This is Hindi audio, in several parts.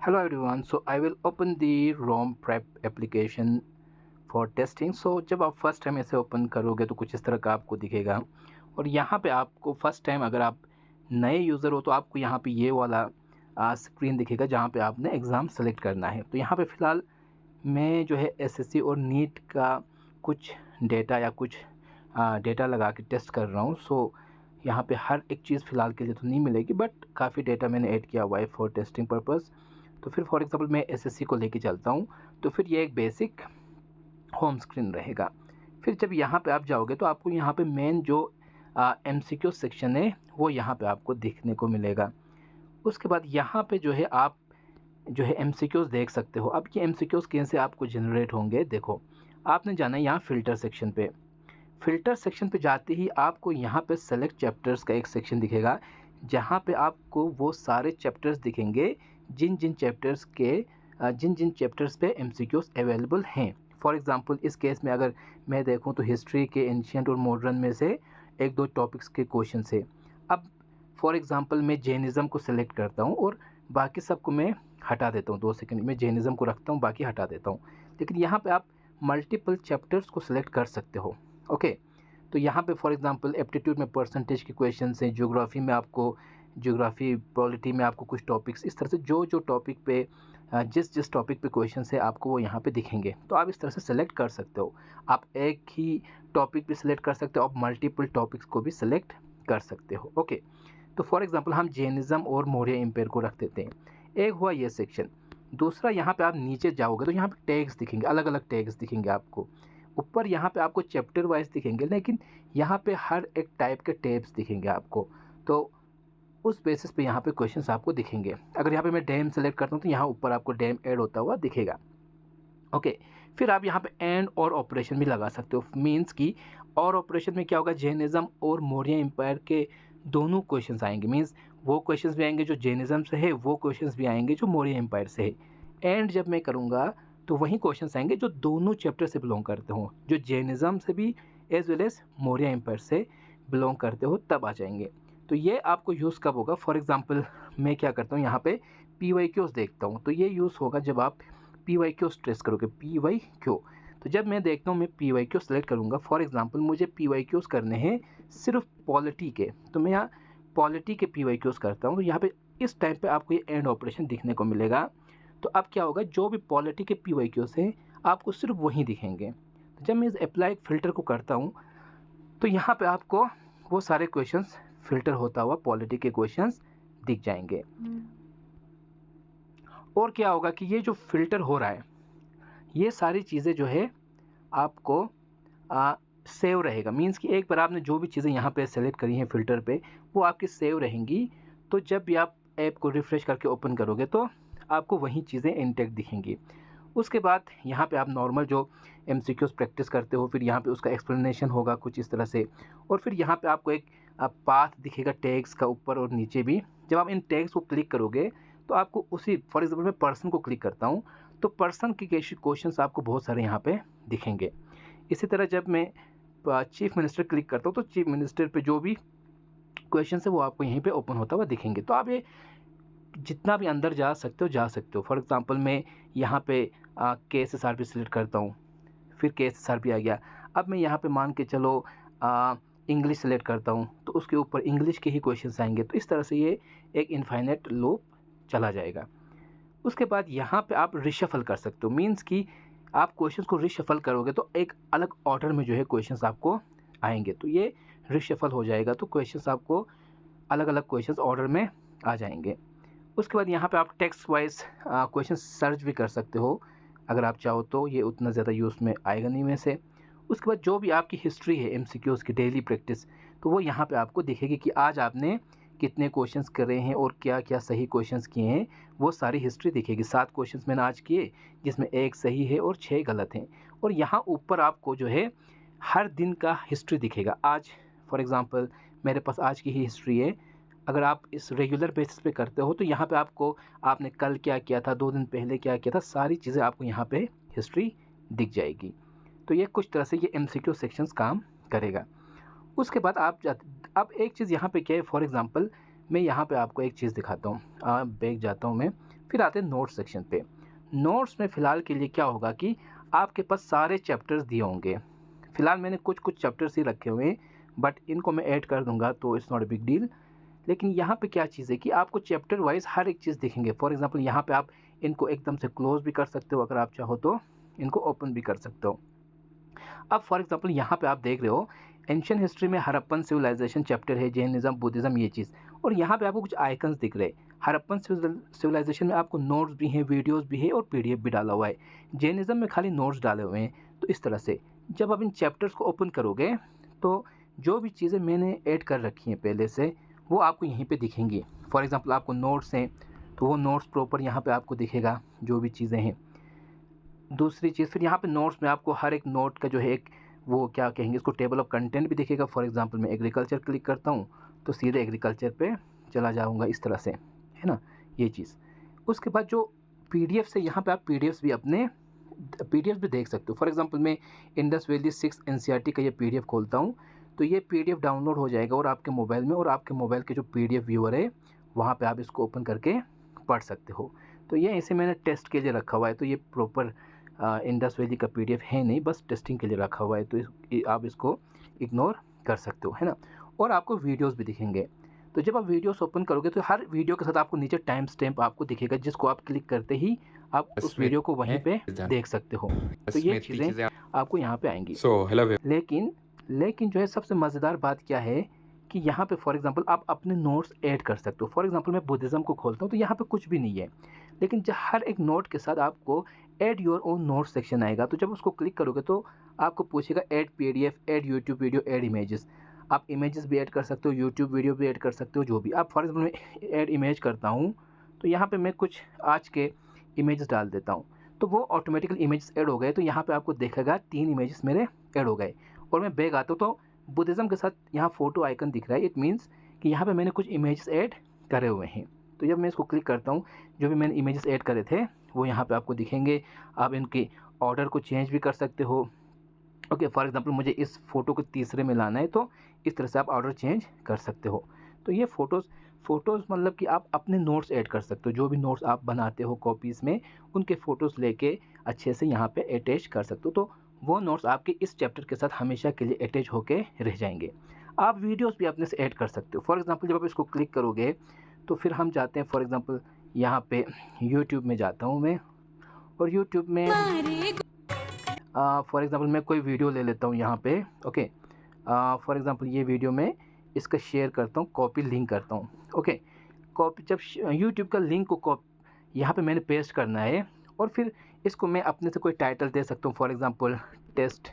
Hello everyone, so I will open the ROM prep application for testing. So जब आप फर्स्ट टाइम ऐसे ओपन करोगे तो कुछ इस तरह का आपको दिखेगा और यहाँ पे आपको फर्स्ट टाइम अगर आप नए यूज़र हो तो आपको यहाँ पे ये वाला स्क्रीन दिखेगा जहाँ पे आपने एग्ज़ाम सेलेक्ट करना है। तो यहाँ पे फ़िलहाल मैं जो है एसएससी और नीट का कुछ डेटा या कुछ डेटा लगा के टेस्ट कर रहा हूँ। सो यहाँ पे हर एक चीज़ फ़िलहाल के लिए तो नहीं मिलेगी, बट काफ़ी डेटा मैंने ऐड किया हुआ है फॉर टेस्टिंग पर्पज़। तो फिर फॉर एग्ज़ाम्पल मैं एसएससी को लेके चलता हूँ, तो फिर ये एक बेसिक होम स्क्रीन रहेगा। फिर जब यहाँ पे आप जाओगे तो आपको यहाँ पे मेन जो एमसीक्यू सेक्शन है वो यहाँ पे आपको देखने को मिलेगा। उसके बाद यहाँ पे जो है आप जो है एमसीक्यूज़ देख सकते हो। अब ये एमसीक्यूज़ कैसे आपको जनरेट होंगे, देखो आपने जाना है यहाँ फ़िल्टर सेक्शन पे। फ़िल्टर सेक्शन पे जाते ही आपको यहाँ पे सेलेक्ट चैप्टर्स का एक सेक्शन दिखेगा, जहाँ पे आपको वो सारे चैप्टर्स दिखेंगे जिन जिन चैप्टर्स पे एमसीक्यूज़ अवेलेबल हैं। फॉर एग्ज़ाम्पल इस केस में अगर मैं देखूँ तो हिस्ट्री के एंशिएंट और मॉडर्न में से एक दो टॉपिक्स के क्वेश्चन है। अब फॉर एग्ज़ाम्पल मैं जैनिज़्म को सिलेक्ट करता हूँ और बाकी सबको मैं हटा देता हूँ। 2 सेकंड में जैनिज़्म को रखता हूँ, बाकी हटा देता हूँ। लेकिन यहाँ पे आप मल्टीपल चैप्टर्स को सिलेक्ट कर सकते हो। ओके, तो यहाँ पे फॉर एग्ज़ाम्पल एप्टीट्यूड में परसेंटेज के क्वेश्चंस हैं, ज्योग्राफी में आपको ज्योग्राफी, पॉलिटी में आपको कुछ टॉपिक्स, इस तरह से जो जो टॉपिक पे जिस टॉपिक पे क्वेश्चंस है आपको वो यहाँ पे दिखेंगे। तो आप इस तरह से सेलेक्ट कर सकते हो। आप एक ही टॉपिक भी सिलेक्ट कर सकते हो, आप मल्टीपल टॉपिक्स को भी सिलेक्ट कर सकते हो। ओके, तो फॉर एग्ज़ाम्पल हम जैनिज़्म और मौर्य एम्पायर को रख देते हैं। एक हुआ ये सेक्शन। दूसरा, यहाँ पे आप नीचे जाओगे तो यहाँ पे टैग्स दिखेंगे, अलग अलग टैग्स दिखेंगे आपको। ऊपर यहाँ पे आपको चैप्टर वाइज दिखेंगे, लेकिन यहाँ पे हर एक टाइप के टैब्स दिखेंगे आपको। तो उस बेसिस पे यहाँ पे क्वेश्चंस आपको दिखेंगे। अगर यहाँ पे मैं डैम सेलेक्ट करता हूँ तो यहाँ ऊपर आपको डैम ऐड होता हुआ दिखेगा। ओके, फिर आप यहाँ पे एंड और ऑपरेशन भी लगा सकते हो। मीन्स कि और ऑपरेशन में क्या होगा, जैनिज़्म और मौर्य एम्पायर के दोनों क्वेश्चंस आएंगे। मीन्स वो क्वेश्चंस भी आएंगे जो जैनिज़्म से है, वो क्वेश्चंस भी आएंगे जो मौर्य एम्पायर से है। एंड जब मैं करूँगा तो वही क्वेश्चंस आएंगे जो दोनों चैप्टर से बिलोंग करते हों, जो जैनिज़्म से भी as well as Maurya empire से बिलोंग करते हो, तब आ जाएंगे। तो ये आपको यूज़ कब होगा, फॉर एग्ज़ाम्पल मैं क्या करता हूँ यहाँ पे PYQs देखता हूँ, तो ये यूज़ होगा जब आप PYQ स्ट्रेस करोगे, PYQ। तो जब मैं देखता हूँ मैं PYQ सेलेक्ट करूँगा, फॉर एग्ज़ाम्पल मुझे PYQs करने हैं सिर्फ पॉलिटी के, तो मैं यहाँ पॉलिटी के PYQs करता हूँ। तो यहाँ पे इस टाइम पे आपको ये एंड ऑपरेशन दिखने को मिलेगा। तो अब क्या होगा, जो भी पॉलिटी के PYQs हैं आपको सिर्फ वहीं दिखेंगे। तो जब मैं इस अप्लाई फ़िल्टर को करता हूँ तो यहाँ पे आपको वो सारे क्वेश्चंस फ़िल्टर होता हुआ पॉलिटी के क्वेश्चंस दिख जाएंगे। और क्या होगा कि ये जो फ़िल्टर हो रहा है, ये सारी चीज़ें जो है आपको सेव रहेगा। मीन्स कि एक बार आपने जो भी चीज़ें यहाँ पे सेलेक्ट करी हैं फ़िल्टर पे, वो आपकी सेव रहेंगी। तो जब भी आप ऐप को रिफ़्रेश करके ओपन करोगे तो आपको वही चीज़ें इंटैक्ट दिखेंगी। उसके बाद यहाँ पे आप नॉर्मल जो एमसीक्यूज़ प्रैक्टिस करते हो, फिर यहाँ पे उसका एक्सप्लेनेशन होगा कुछ इस तरह से। और फिर यहाँ पे आपको एक पाथ दिखेगा टैग्स का ऊपर और नीचे भी। जब आप इन टैग्स को क्लिक करोगे तो आपको उसी, फॉर एग्ज़ाम्पल मैं पर्सन को क्लिक करता हूँ तो पर्सन के क्वेश्चंस आपको बहुत सारे यहाँ पे दिखेंगे। इसी तरह जब मैं चीफ़ मिनिस्टर क्लिक करता हूँ तो चीफ़ मिनिस्टर पे जो भी क्वेश्चन है वो आपको यहीं पे ओपन होता हुआ दिखेंगे। तो आप ये जितना भी अंदर जा सकते हो। फॉर एग्ज़ाम्पल मैं यहाँ पे KSSRB सिलेक्ट करता हूँ, फिर KSSRB आ गया। अब मैं यहाँ पे मान के चलो इंग्लिश सेलेक्ट करता हूँ तो उसके ऊपर इंग्लिश के ही क्वेश्चंस आएंगे। तो इस तरह से ये एक इनफाइनाइट लूप चला जाएगा। उसके बाद यहाँ पे आप रिशफल कर सकते हो। मीन्स कि आप क्वेश्चंस को रिशफल करोगे तो एक अलग ऑर्डर में जो है क्वेश्चंस आपको आएंगे। तो ये रिशफल हो जाएगा तो क्वेश्चंस आपको अलग अलग क्वेश्चंस ऑर्डर में आ जाएंगे। उसके बाद यहाँ पे आप टेक्स्ट वाइज क्वेश्चन सर्च भी कर सकते हो अगर आप चाहो तो। ये उतना ज़्यादा यूज़ में आएगा नहीं वैसे। उसके बाद जो भी आपकी हिस्ट्री है एमसीक्यूज़ की डेली प्रैक्टिस, तो वो यहाँ पे आपको दिखेगी कि आज आपने कितने क्वेश्चंस करे हैं और क्या क्या सही क्वेश्चंस किए हैं, वो सारी हिस्ट्री दिखेगी। 7 क्वेश्चंस मैंने आज किए जिसमें 1 सही है और 6 गलत हैं। और यहाँ ऊपर आपको जो है हर दिन का हिस्ट्री दिखेगा। आज फॉर एग्ज़ाम्पल मेरे पास आज की ही हिस्ट्री है। अगर आप इस रेगुलर बेसिस पे करते हो तो यहाँ पे आपको आपने कल क्या किया था, 2 दिन पहले क्या किया था, सारी चीज़ें आपको यहाँ पे हिस्ट्री दिख जाएगी। तो ये कुछ तरह से ये MCQ सेक्शंस काम करेगा। उसके बाद आप अब एक चीज़ यहाँ पे क्या है, फॉर एग्ज़ाम्पल मैं यहाँ पे आपको एक चीज़ दिखाता हूँ। बैक जाता हूँ मैं, फिर आते हैं नोट्स सेक्शन पे। नोट्स में फ़िलहाल के लिए क्या होगा कि आपके पास सारे चैप्टर्स दिए होंगे। फ़िलहाल मैंने कुछ चैप्टर्स ही रखे हुए हैं, बट इनको मैं ऐड कर दूँगा तो it's not a big deal. लेकिन यहाँ पे क्या चीज़ है कि आपको चैप्टर वाइज़ हर एक चीज़ दिखेंगे। फॉर एग्ज़ाम्पल यहाँ पे आप इनको एकदम से क्लोज़ भी कर सकते हो, अगर आप चाहो तो इनको ओपन भी कर सकते हो। अब फॉर एग्ज़ाम्पल यहाँ पे आप देख रहे हो एंशिएंट हिस्ट्री में हड़प्पन सिविलाइजेशन चैप्टर है, जैनिज़्म, बुद्धिज़्म, ये चीज़, और यहाँ पे आपको कुछ आइकन्स दिख रहे हैं। हड़प्पन सिविलाइजेशन में आपको नोट्स भी हैं, वीडियोज़ भी है और पीडीएफ भी डाला हुआ है। जैनिज़्म में खाली नोट्स डाले हुए हैं। तो इस तरह से जब आप इन चैप्टर्स को ओपन करोगे तो जो भी चीज़ें मैंने ऐड कर रखी हैं पहले से, वो आपको यहीं पे दिखेंगी। फॉर एग्ज़ाम्पल आपको नोट्स हैं तो वो नोट्स प्रॉपर यहाँ पे आपको दिखेगा, जो भी चीज़ें हैं। दूसरी चीज़, फिर यहाँ पे नोट्स में आपको हर एक नोट का जो है एक वो क्या कहेंगे इसको, टेबल ऑफ कंटेंट भी दिखेगा। फॉर एग्ज़ाम्पल मैं एग्रीकल्चर क्लिक करता हूँ तो सीधे एग्रीकल्चर पे चला जाऊँगा, इस तरह से, है ना, ये चीज़। उसके बाद जो पीडीएफ से यहाँ पे आप पीडीएफ्स भी अपने पीडीएफ भी देख सकते हो। फॉर एग्ज़ाम्पल मैं इंडस वैली 6 एनसीईआरटी का ये पीडीएफ खोलता हूँ तो ये पीडीएफ डाउनलोड हो जाएगा और आपके मोबाइल में, और आपके मोबाइल के जो पीडीएफ व्यूअर है वहाँ पे आप इसको ओपन करके पढ़ सकते हो। तो ये ऐसे मैंने टेस्ट के लिए रखा हुआ है, तो ये प्रॉपर इंडस वैली का पीडीएफ है नहीं, बस टेस्टिंग के लिए रखा हुआ है, तो आप इसको इग्नोर कर सकते हो, है ना। और आपको वीडियोज़ भी दिखेंगे। तो जब आप वीडियोस ओपन करोगे तो हर वीडियो के साथ आपको नीचे टाइम स्टैम्प आपको दिखेगा, जिसको आप क्लिक करते ही आप उस वीडियो को वहीं पे देख सकते हो। तो ये चीज़ें आपको यहाँ पे आएंगी। लेकिन जो है सबसे मज़ेदार बात क्या है कि यहाँ पे फॉर एग्ज़ाम्पल आप अपने नोट्स ऐड कर सकते हो। फॉर एग्ज़ाम्पल मैं बुद्धिज़्म को खोलता हूँ तो यहाँ पे कुछ भी नहीं है, लेकिन हर एक नोट के साथ आपको add your own note section आएगा। तो जब उसको क्लिक करोगे तो आपको पूछेगा add PDF, add YouTube video, add images. आप इमेजेस भी ऐड कर सकते हो, यूट्यूब वीडियो भी ऐड कर सकते हो, जो भी आप। फॉर एग्ज़ाम्पल मैं ऐड इमेज करता हूँ तो यहाँ पे मैं कुछ आज के इमेजेस डाल देता हूँ तो वो ऑटोमेटिकली इमेजेस ऐड हो गए। तो यहाँ पे आपको देखेगा 3 इमेजेस मेरे ऐड हो गए। और मैं बैक आता हूँ तो बुद्धिज़्म के साथ यहाँ फ़ोटो आइकन दिख रहा है। इट मीन्स कि यहाँ पे मैंने कुछ इमेजेस ऐड करे हुए हैं। तो जब मैं इसको क्लिक करता हूँ, जो भी मैंने इमेजेस ऐड करे थे वो यहाँ पे आपको दिखेंगे। आप इनके ऑर्डर को चेंज भी कर सकते हो। ओके, फॉर एग्ज़ाम्पल मुझे इस फ़ोटो को तीसरे में लाना है तो इस तरह से आप ऑर्डर चेंज कर सकते हो। तो ये फ़ोटोज़ मतलब कि आप अपने नोट्स ऐड कर सकते हो। जो भी नोट्स आप बनाते हो कॉपीज़ में, उनके फ़ोटोज़ लेके अच्छे से यहाँ पे अटैच कर सकते हो। तो वो नोट्स आपके इस चैप्टर के साथ हमेशा के लिए अटैच होके रह जाएंगे। आप वीडियोज़ भी अपने से ऐड कर सकते हो। फॉर एग्ज़ाम्पल जब आप इसको क्लिक करोगे तो फिर हम जाते हैं, फॉर एग्ज़ाम्पल यहाँ पे यूट्यूब में जाता हूँ मैं, और यूट्यूब में फॉर एग्ज़ाम्पल मैं कोई वीडियो ले लेता हूँ यहाँ पे। ओके, फॉर एग्ज़ाम्पल ये वीडियो मैं इसका शेयर करता हूँ, कॉपी लिंक करता हूँ। ओके, कॉपी जब यूट्यूब का लिंक को यहाँ पे मैंने पेस्ट करना है, और फिर इसको मैं अपने से कोई टाइटल दे सकता हूँ। फॉर एग्ज़ाम्पल टेस्ट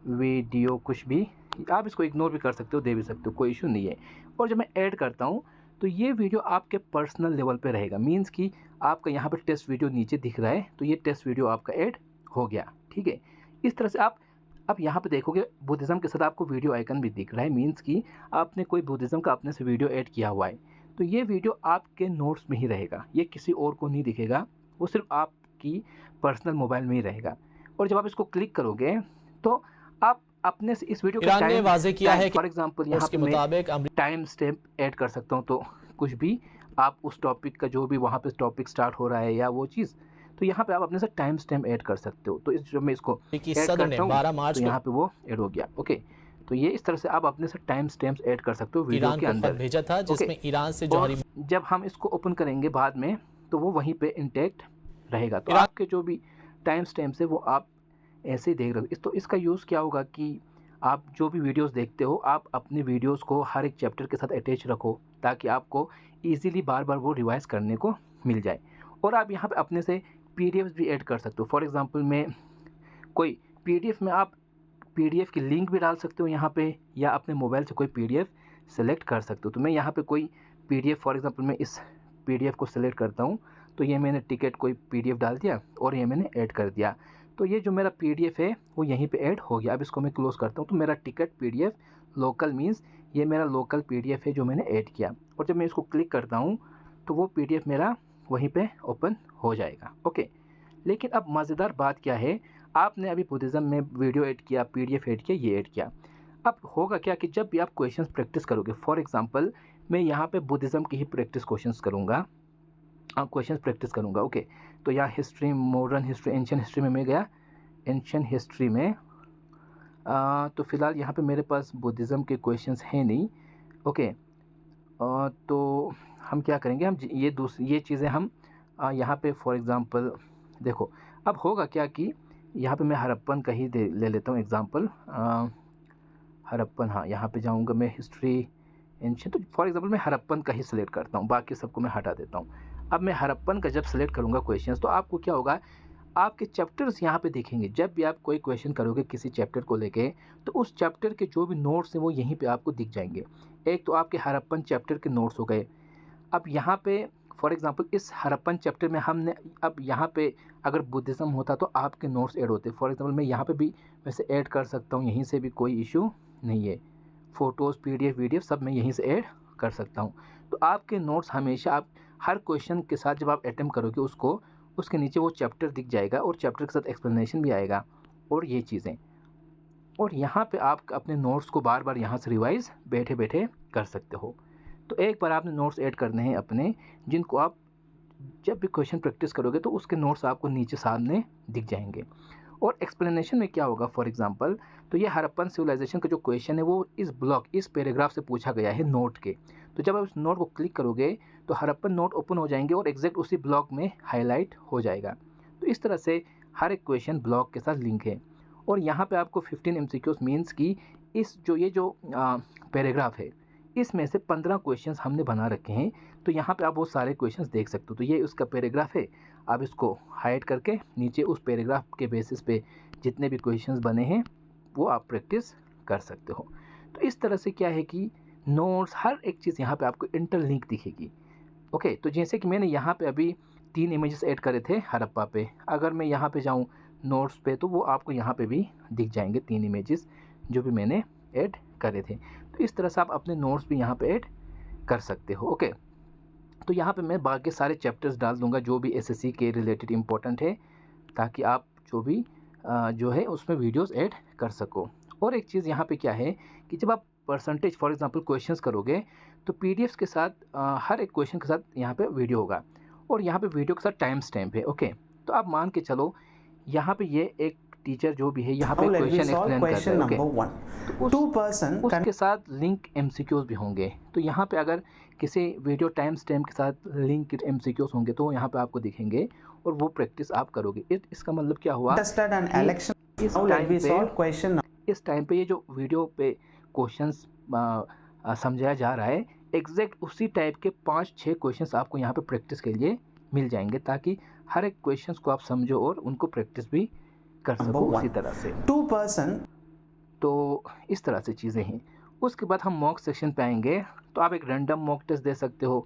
वीडियो, कुछ भी आप इसको इग्नोर भी कर सकते हो, दे भी सकते हो, कोई इशू नहीं है। और जब मैं ऐड करता हूँ तो ये वीडियो आपके पर्सनल लेवल पे रहेगा। मीन्स कि आपका यहाँ पे टेस्ट वीडियो नीचे दिख रहा है तो ये टेस्ट वीडियो आपका ऐड हो गया, ठीक है। इस तरह से आप यहाँ पे देखोगे बुद्धिज़्म के साथ आपको वीडियो आइकन भी दिख रहा है। मीन्स कि आपने कोई बुद्धिज़्म का अपने से वीडियो ऐड किया हुआ है, तो ये वीडियो आपके नोट्स में ही रहेगा, ये किसी और को नहीं दिखेगा, वो सिर्फ आपकी पर्सनल मोबाइल में ही रहेगा। और जब आप इसको क्लिक करोगे तो आप अपने से इस वीडियो का ईरान ने वाज़ेह किया है कि फॉर एग्ज़ाम्पल यहाँ पे मैं टाइम स्टैम्प ऐड कर सकता हूँ। तो कुछ भी आप उस टॉपिक का जो भी वहाँ पे टॉपिक स्टार्ट हो रहा है या वो चीज़, तो यहाँ पे आप अपने से टाइम स्टैम्प ऐड कर सकते हो। तो इस जब मैं इसको ऐड करता हूँ तो यहाँ पे वो ऐड हो गया। ओके, तो ये इस तरह से आप अपने से टाइम स्टैम्प्स ऐड कर सकते हो वीडियो के अंदर। भेजा था जिसमें ईरान से जौहरी, जब हम इसको ओपन करेंगे बाद में तो वो वहीं पे इंटैक्ट रहेगा। तो आपके जो भी टाइम स्टैम्प्स है वो आप ऐसे ही देख रहे हो। तो इसका यूज़ क्या होगा कि आप जो भी वीडियोस देखते हो आप अपने वीडियोस को हर एक चैप्टर के साथ अटैच रखो, ताकि आपको इजीली बार बार वो रिवाइज़ करने को मिल जाए। और आप यहाँ पे अपने से पीडीएफ्स भी ऐड कर सकते हो। फॉर एग्ज़ाम्पल मैं कोई पीडीएफ में आप पीडीएफ की लिंक भी डाल सकते हो यहाँ पे, या अपने मोबाइल से कोई पीडीएफ सेलेक्ट कर सकते हो। तो मैं यहाँ पे कोई पीडीएफ, फॉर एग्ज़ाम्पल मैं इस पीडीएफ को सेलेक्ट करता हूँ तो ये मैंने टिकट कोई पीडीएफ डाल दिया और ये मैंने ऐड कर दिया। तो ये जो मेरा पीडीएफ है वो यहीं पे ऐड हो गया। अब इसको मैं क्लोज़ करता हूँ तो मेरा टिकट पीडीएफ लोकल मीन्स ये मेरा लोकल पीडीएफ है जो मैंने ऐड किया। और जब मैं इसको क्लिक करता हूँ तो वो पीडीएफ मेरा वहीं पे ओपन हो जाएगा। ओके, लेकिन अब मज़ेदार बात क्या है, आपने अभी बुद्धिज़्म में वीडियो ऐड किया, पीडीएफ ऐड किया, ये ऐड किया। अब होगा क्या कि जब भी आप क्वेश्चंस प्रैक्टिस करोगे, फॉर एग्ज़ाम्पल मैं यहाँ पे बुद्धिज़्म की ही प्रैक्टिस क्वेश्चंस करूँगा, क्वेश्चंस प्रैक्टिस करूँगा। ओके, तो यहाँ history, modern history, ancient history में मैं गया एंशियंट हिस्ट्री में। तो फ़िलहाल यहाँ पे मेरे पास बुद्धिज़्म के क्वेश्चंस हैं नहीं। ओके, तो हम क्या करेंगे, हम ये चीज़ें हम यहाँ पे फॉर एग्ज़ाम्पल देखो, अब होगा क्या कि यहाँ पे मैं हड़प्पन का ही ले लेता हूँ एग्ज़ाम्पल। हड़प्पन, हाँ, यहाँ पे जाऊँगा मैं हिस्ट्री एंशियंट, तो फॉर एग्ज़ाम्पल मैं हड़प्पन का ही सिलेक्ट करता हूँ, बाकी सबको मैं हटा देता हूँ। अब मैं हड़प्पन का जब सिलेक्ट करूँगा क्वेश्चंस, तो आपको क्या होगा, आपके चैप्टर्स यहाँ पे दिखेंगे। जब भी आप कोई क्वेश्चन करोगे किसी चैप्टर को लेके, तो उस चैप्टर के जो भी नोट्स हैं वो यहीं पे आपको दिख जाएंगे। एक तो आपके हड़प्पन चैप्टर के नोट्स हो गए। अब यहाँ पे फॉर एग्ज़ाम्पल इस हड़प्पन चैप्टर में हमने, अब यहाँ पे अगर बुद्धिज़्म होता तो आपके नोट्स ऐड होते। फॉर एग्ज़ाम्पल मैं यहाँ पे भी वैसे ऐड कर सकता हूँ, यहीं से भी कोई इशू नहीं है। फ़ोटोज़, PDF, वीडियो सब मैं यहीं से ऐड कर सकता हूँ। तो आपके नोट्स हमेशा, आप हर क्वेश्चन के साथ जब आप अटेम्प्ट करोगे उसको, उसके नीचे वो चैप्टर दिख जाएगा और चैप्टर के साथ एक्सप्लेनेशन भी आएगा और ये चीज़ें। और यहाँ पे आप अपने नोट्स को बार बार यहाँ से रिवाइज़ बैठे बैठे कर सकते हो। तो एक बार आपने नोट्स ऐड करने हैं अपने, जिनको आप जब भी क्वेश्चन प्रैक्टिस करोगे तो उसके नोट्स आपको नीचे सामने दिख जाएंगे। और एक्सप्लेनेशन में क्या होगा, फॉर एग्ज़ाम्पल तो ये हड़प्पन सिविलाइजेशन का जो क्वेश्चन है वो इस ब्लॉक, इस पैराग्राफ से पूछा गया है नोट के। तो जब आप उस नोट को क्लिक करोगे तो हड़प्पन नोट ओपन हो जाएंगे और एग्जैक्ट उसी ब्लॉक में हाईलाइट हो जाएगा। तो इस तरह से हर एक क्वेश्चन ब्लॉक के साथ लिंक है। और यहाँ पे आपको 15 MCQs मीन्स की इस जो पैराग्राफ है, इसमें से 15 क्वेश्चंस हमने बना रखे हैं। तो यहाँ पे आप वो सारे क्वेश्चंस देख सकते हो। तो ये उसका पैराग्राफ है, आप इसको हाइड करके नीचे उस पैराग्राफ के बेसिस पे जितने भी क्वेश्चंस बने हैं वो आप प्रैक्टिस कर सकते हो। तो इस तरह से क्या है कि नोट्स, हर एक चीज़ यहाँ पे आपको इंटरलिंक दिखेगी। ओके, तो जैसे कि मैंने यहाँ पे अभी 3 इमेजेस ऐड करे थे हड़प्पा पे, अगर मैं यहाँ पे जाऊँ नोट्स पे तो वो आपको यहाँ पे भी दिख जाएंगे 3 इमेजेस जो भी मैंने ऐड करे थे। तो इस तरह से आप अपने नोट्स भी यहाँ पे ऐड कर सकते हो। ओके, तो यहाँ पे मैं बाकी सारे चैप्टर्स डाल दूँगा जो भी SSC के रिलेटेड इम्पोर्टेंट है, ताकि आप जो भी जो है उसमें वीडियोस ऐड कर सको। और एक चीज़ यहाँ पे क्या है कि जब आप परसेंटेज फॉर एग्जांपल क्वेश्चंस करोगे तो PDFs के साथ हर एक क्वेश्चन के साथ यहाँ पे वीडियो होगा और यहाँ पे वीडियो के साथ टाइम स्टैम्प है। ओके, तो आप मान के चलो यहाँ पे ये एक टीचर जो भी है यहाँ पे क्वेश्चन एक्सप्लेन कर रहा है। ओके, तो उसके साथ लिंक MCQs भी होंगे। तो यहाँ पे अगर किसी वीडियो टाइम स्टैम्प के साथ लिंक MCQs होंगे तो यहाँ पे आपको दिखेंगे और वो प्रैक्टिस आप करोगे। इसका मतलब क्या हुआ, इस टाइम पे ये जो वीडियो पे क्वेश्चंस समझाया जा रहा है, एग्जैक्ट उसी टाइप के 5-6 क्वेश्चंस आपको यहाँ पे प्रैक्टिस के लिए मिल जाएंगे, ताकि हर एक क्वेश्चंस को आप समझो और उनको प्रैक्टिस भी कर सको उसी तरह से। 2%। तो इस तरह से चीज़ें हैं। उसके बाद हम मॉक सेक्शन पे आएंगे, तो आप एक रैंडम मॉक टेस्ट दे सकते हो।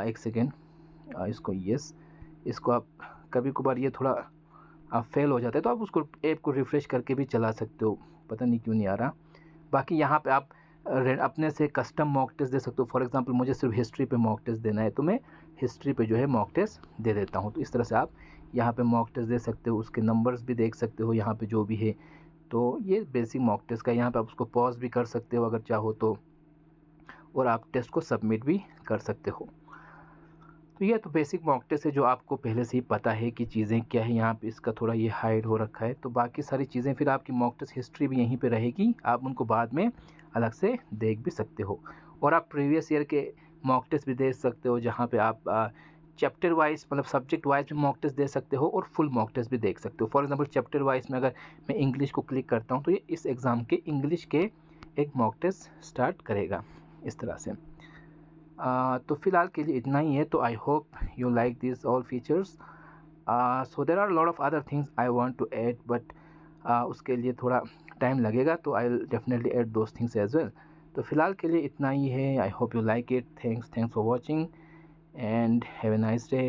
एक सेकेंड, इसको यस, इसको आप कभी कभार ये थोड़ा फेल हो जाता है तो आप उसको ऐप को रिफ़्रेश करके भी चला सकते हो, पता नहीं क्यों नहीं आ रहा। बाकी यहाँ पे आप अपने से कस्टम मॉक टेस्ट दे सकते हो। फॉर एग्जांपल मुझे सिर्फ हिस्ट्री पे मॉक टेस्ट देना है तो मैं हिस्ट्री पे जो है मॉक टेस्ट दे देता हूँ। तो इस तरह से आप यहाँ पे मॉक टेस्ट दे सकते हो, उसके नंबर्स भी देख सकते हो यहाँ पे जो भी है। तो ये बेसिक मॉक टेस्ट का, यहाँ पे आप उसको पॉज भी कर सकते हो अगर चाहो तो, और आप टेस्ट को सबमिट भी कर सकते हो। तो ये तो बेसिक मॉक टेस्ट है जो आपको पहले से ही पता है कि चीज़ें क्या है। यहाँ पे इसका थोड़ा ये हाइड हो रखा है, तो बाकी सारी चीज़ें फिर आपकी मॉक टेस्ट हिस्ट्री भी यहीं पे रहेगी, आप उनको बाद में अलग से देख भी सकते हो। और आप प्रीवियस ईयर के मॉक टेस्ट भी देख सकते हो, जहाँ पे आप चैप्टर वाइज मतलब सब्जेक्ट वाइज में मॉक टेस्ट दे सकते हो और फुल मॉक टेस्ट भी देख सकते हो। फॉर एग्जांपल चैप्टर वाइज में अगर मैं इंग्लिश को क्लिक करता हूँ तो ये इस एग्ज़ाम के इंग्लिश के एक मॉक टेस्ट स्टार्ट करेगा इस तरह से। तो फ़िलहाल के लिए इतना ही है। तो I hope you like this all features. So there are lot of other things I want to add, but उसके लिए थोड़ा टाइम लगेगा, तो I will definitely add those things as well. तो फ़िलहाल के लिए इतना ही है। I hope you like it. Thanks for watching and have a nice day.